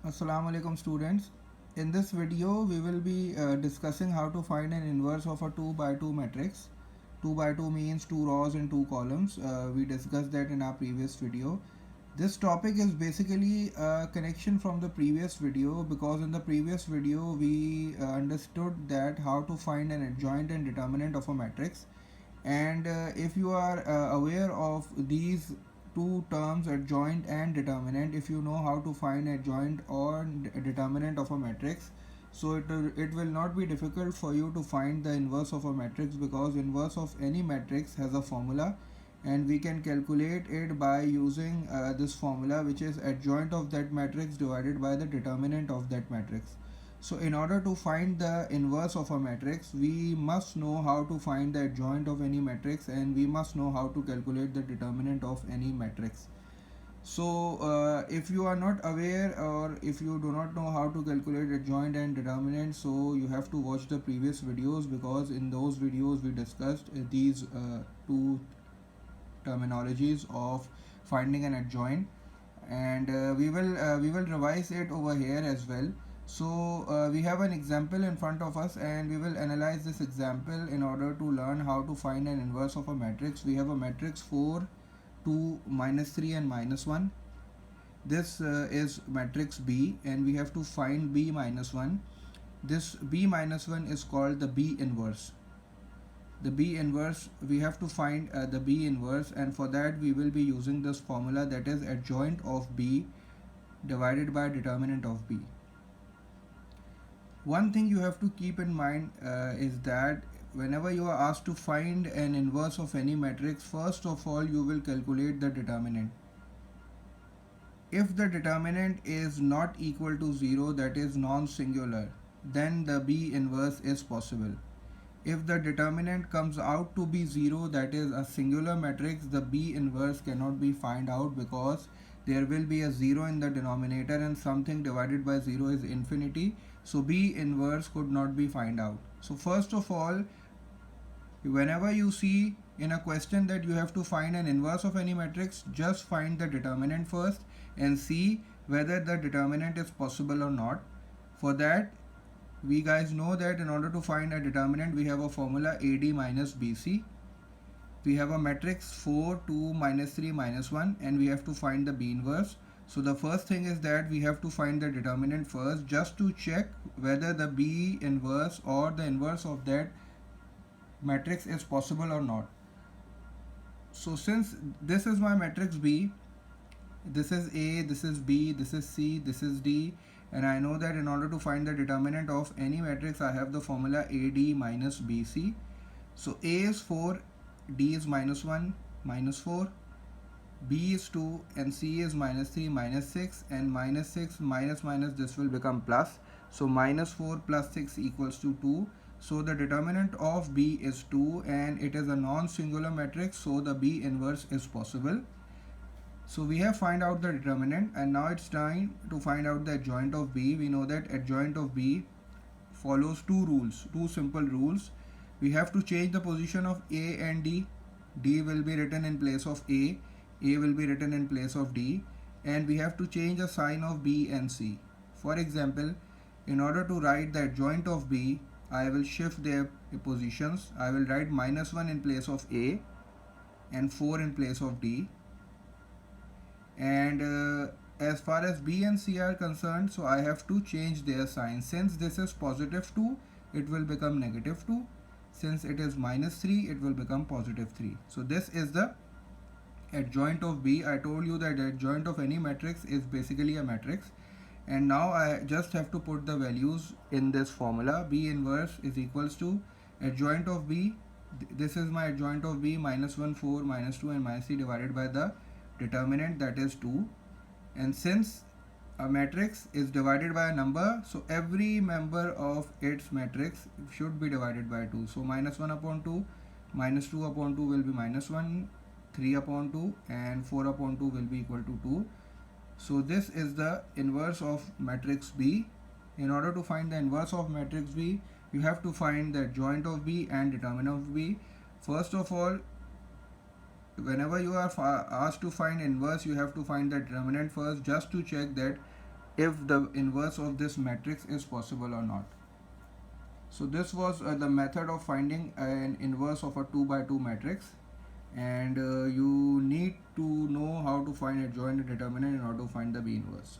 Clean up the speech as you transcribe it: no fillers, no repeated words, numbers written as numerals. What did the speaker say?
Assalamu alaikum students. In this video we will be discussing how to find an inverse of a 2 by 2 matrix. 2 by 2 means 2 rows and 2 columns. We discussed that in our previous video. This topic is basically a connection from the previous video, because in the previous video we understood that how to find an adjoint and determinant of a matrix. And if you are aware of these two terms, adjoint and determinant, if you know how to find adjoint or determinant of a matrix, so it will not be difficult for you to find the inverse of a matrix, because inverse of any matrix has a formula and we can calculate it by using this formula, which is adjoint of that matrix divided by the determinant of that matrix. So in order to find the inverse of a matrix, we must know how to find the adjoint of any matrix, and we must know how to calculate the determinant of any matrix. So if you are not aware, or if you do not know how to calculate adjoint and determinant, so you have to watch the previous videos, because in those videos we discussed these two terminologies of finding an adjoint, and we will revise it over here as well. So we have an example in front of us, and we will analyze this example in order to learn how to find an inverse of a matrix. We have a matrix 4, 2, -3 and -1. This is matrix B, and we have to find B minus 1. This B minus 1 is called the B inverse. The B inverse, we have to find the B inverse, and for that we will be using this formula, that is adjoint of B divided by determinant of B. One thing you have to keep in mind is that whenever you are asked to find an inverse of any matrix, first of all you will calculate the determinant. If the determinant is not equal to 0, that is non-singular, then the B inverse is possible. If the determinant comes out to be 0, that is a singular matrix, the B inverse cannot be found out, because there will be a 0 in the denominator, and something divided by 0 is infinity. So B inverse could not be found out. So first of all, whenever you see in a question that you have to find an inverse of any matrix, just find the determinant first and see whether the determinant is possible or not. For that, we guys know that in order to find a determinant, we have a formula AD minus BC. We have a matrix 4, 2, -3, -1, and we have to find the B inverse. So the first thing is that we have to find the determinant first, just to check whether the B inverse or the inverse of that matrix is possible or not. So since this is my matrix B, this is A, this is B, this is C, this is D, and I know that in order to find the determinant of any matrix, I have the formula AD minus BC. So A is 4, D is -1, -4, B is 2, and C is -3, -6, and -6 minus this will become plus. So -4 plus 6 equals to 2. So the determinant of B is 2, and it is a non-singular matrix, so the B inverse is possible. So we have find out the determinant, and now it's time to find out the adjoint of B. We know that adjoint of B follows two rules, two simple rules. We have to change the position of A and D. D will be written in place of A will be written in place of D, and we have to change the sign of B and C. For example, in order to write the adjoint of B, I will shift their positions. I will write -1 in place of A and 4 in place of D. And as far as B and C are concerned, so I have to change their sign. Since this is +2, it will become -2. Since it is -3, it will become +3. So this is the adjoint of B. I told you that the adjoint of any matrix is basically a matrix, and now I just have to put the values in this formula. B inverse is equals to adjoint of B. This is my adjoint of B, -1, 4, -2, and -3 divided by the determinant, that is 2. And since a matrix is divided by a number, so every member of its matrix should be divided by 2. So -1 upon 2, -2 upon 2 will be -1, 3 upon 2, and 4 upon 2 will be equal to 2. So this is the inverse of matrix B. In order to find the inverse of matrix B, you have to find the adjoint of B and determinant of B. First of all, whenever you are asked to find inverse, you have to find the determinant first, just to check that if the inverse of this matrix is possible or not. So this was the method of finding an inverse of a 2 by 2 matrix, and you need to know how to find adjoint determinant in order to find the B inverse.